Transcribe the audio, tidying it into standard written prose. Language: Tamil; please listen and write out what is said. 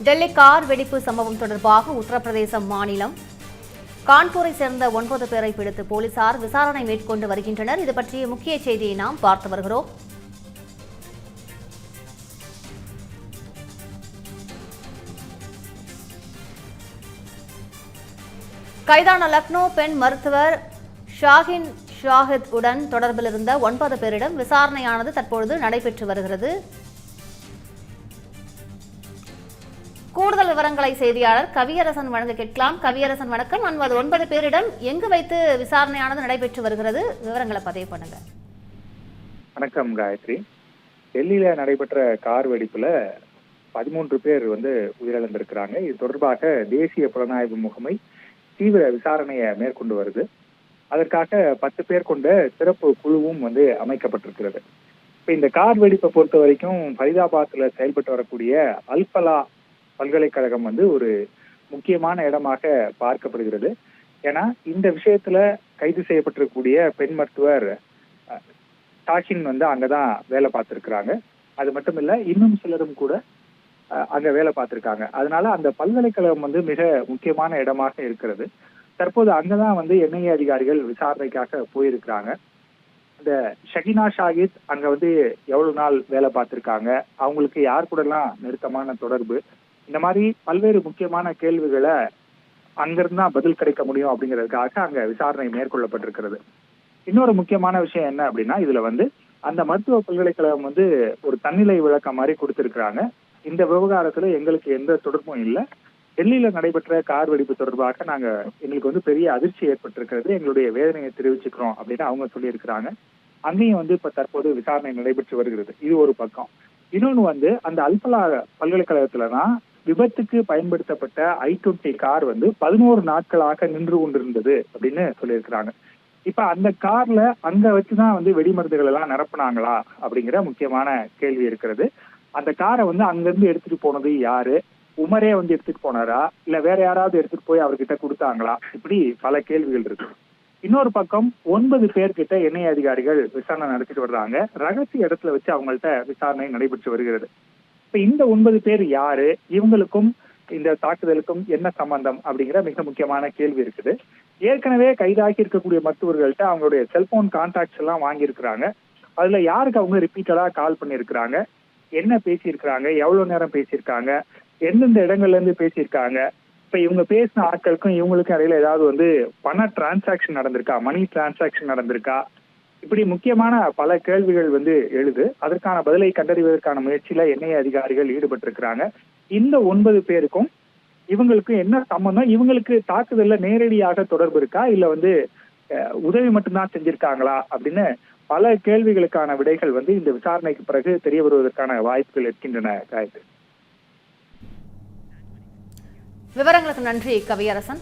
டெல்லி கார் வெடிப்பு சம்பவம் தொடர்பாக உத்தரப்பிரதேச மாநிலம் கான்பூரை சேர்ந்த 9 பேரை பிடித்து போலீசார் விசாரணை மேற்கொண்டு வருகின்றனர். இது பற்றிய முக்கிய செய்தியை நாம் பார்த்து வருகிறோம். கைதான லக்னோ பெண் மருத்துவர் ஷாஹின் ஷாஹித் உடன் தொடர்பில் இருந்த 9 பேரிடம் விசாரணையானது தற்பொழுது நடைபெற்று வருகிறது. கூடுதல் விவரங்களை செய்தியாளர் கவியரசன் வழங்க கேட்கலாம். கவியரசன் வணக்கம். 9 பேரிடம் எங்கு வைத்து விசாரணையானது நடைபெற்று வருகிறது, விவரங்களை பதிவு பண்ணுங்க. வணக்கம் காயத்ரி. டெல்லியில நடைபெற்ற கார் வெடிப்புல 13 பேர் உயிரிழந்திருக்கிறாங்க. இது தொடர்பாக தேசிய புலனாய்வு முகமை தீவிர விசாரணையை மேற்கொண்டு வருது. அதற்காக 10 பேர் கொண்ட சிறப்பு குழுவும் அமைக்கப்பட்டிருக்கிறது. இப்ப இந்த கார் வெடிப்பை பொறுத்த வரைக்கும் ஃபரிதாபாத்ல செயல்பட்டு வரக்கூடிய அல்பலா பல்கலைக்கழகம் ஒரு முக்கியமான இடமாக பார்க்கப்படுகிறது. ஏன்னா இந்த விஷயத்துல கைது செய்யப்பட்டிருக்கக்கூடிய பெண் மருத்துவர் ஷாஹின் அங்கதான் வேலை பார்த்திருக்கிறாங்க. அது மட்டும் இல்ல, இன்னும் சிலரும் கூட அங்க வேலை பார்த்திருக்காங்க. அதனால அந்த பல்கலைக்கழகம் மிக முக்கியமான இடமாக இருக்கிறது. தற்போது அங்கதான் என்ஐஏ அதிகாரிகள் விசாரணைக்காக போயிருக்கிறாங்க. இந்த ஷகினா ஷாஹித் அங்க எவ்வளவு நாள் வேலை பார்த்திருக்காங்க, அவங்களுக்கு யார் கூட எல்லாம் நெருக்கமான தொடர்பு, இந்த மாதிரி பல்வேறு முக்கியமான கேள்விகளை அங்கிருந்தா பதில் கிடைக்க முடியும் அப்படிங்கிறதுக்காக அங்க விசாரணை மேற்கொள்ளப்பட்டிருக்கிறது. இன்னொரு முக்கியமான விஷயம் என்ன அப்படின்னா, இதுல அந்த மருத்துவ பல்கலைக்கழகம் ஒரு தன்னிலை விளக்கம் மாதிரி கொடுத்திருக்கிறாங்க. இந்த விவகாரத்துல எங்களுக்கு எந்த தொடர்பும் இல்லை, டெல்லியில நடைபெற்ற கார் வெடிப்பு தொடர்பாக எங்களுக்கு பெரிய அதிர்ச்சி ஏற்பட்டிருக்கிறது, எங்களுடைய வேதனையை தெரிவிச்சுக்கிறோம் அப்படின்னு அவங்க சொல்லியிருக்கிறாங்க. அங்கேயும் இப்ப தற்போது விசாரணை நடைபெற்று வருகிறது. இது ஒரு பக்கம். இன்னொன்னு அந்த அல்பலா பல்கலைக்கழகத்துலதான் விபத்துக்கு பயன்படுத்தப்பட்ட I-20 கார் 11 நாட்களாக நின்று கொண்டிருந்தது அப்படின்னு சொல்லியிருக்கிறாங்க. இப்ப அந்த கார்ல அங்க வச்சுதான் வெடிமருந்துகள் எல்லாம் நிரப்புனாங்களா அப்படிங்கிற முக்கியமான கேள்வி இருக்கிறது. அந்த காரை அங்கிருந்து எடுத்துட்டு போனது யாரு? உமரே எடுத்துட்டு போனாரா, இல்ல வேற யாராவது எடுத்துட்டு போய் அவர்கிட்ட கொடுத்தாங்களா? இப்படி பல கேள்விகள் இருக்கு. இன்னொரு பக்கம் 9 பேர்கிட்ட என்ஐஏ அதிகாரிகள் விசாரணை நடத்திட்டு வர்றாங்க. ரகசிய இடத்துல வச்சு அவங்கள்ட்ட விசாரணை நடைபெற்று வருகிறது. இப்ப இந்த 9 பேர் யாரு, இவங்களுக்கும் இந்த தாக்குதலுக்கும் என்ன சம்பந்தம் அப்படிங்கிற மிக முக்கியமான கேள்வி இருக்குது. ஏற்கனவே கைதாகி இருக்கக்கூடிய மருத்துவர்கள்ட்ட அவங்களுடைய செல்போன் கான்டாக்ட்ஸ் எல்லாம் வாங்கியிருக்கிறாங்க. அதுல யாருக்கு அவங்க ரிப்பீட்டடா கால் பண்ணியிருக்கிறாங்க, என்ன பேசியிருக்கிறாங்க, எவ்வளவு நேரம் பேசியிருக்காங்க, எந்தெந்த இடங்கள்ல இருந்து பேசியிருக்காங்க, இப்ப இவங்க பேசின ஆட்களுக்கும் இவங்களுக்கும் இடையில ஏதாவது பண டிரான்சாக்சன் நடந்திருக்கா, மணி டிரான்சாக்சன் நடந்திருக்கா, இப்படி முக்கியமான பல கேள்விகள் எழுது. அதற்கான பதிலை கண்டறிவதற்கான முயற்சியில என்ஐஏ அதிகாரிகள் ஈடுபட்டிருக்கிறாங்க. இந்த 9 பேருக்கும் இவங்களுக்கும் என்ன சம்பந்தம், இவங்களுக்கு தாக்குதல்ல நேரடியாக தொடர்பு இருக்கா, இல்ல உதவி மட்டும்தான் செஞ்சிருக்காங்களா அப்படின்னு பல கேள்விகளுக்கான விடைகள் இந்த விசாரணைக்கு பிறகு தெரிய வருவதற்கான வாய்ப்புகள் இருக்கின்றன. விவரங்களுக்கு நன்றி கவியரசன்.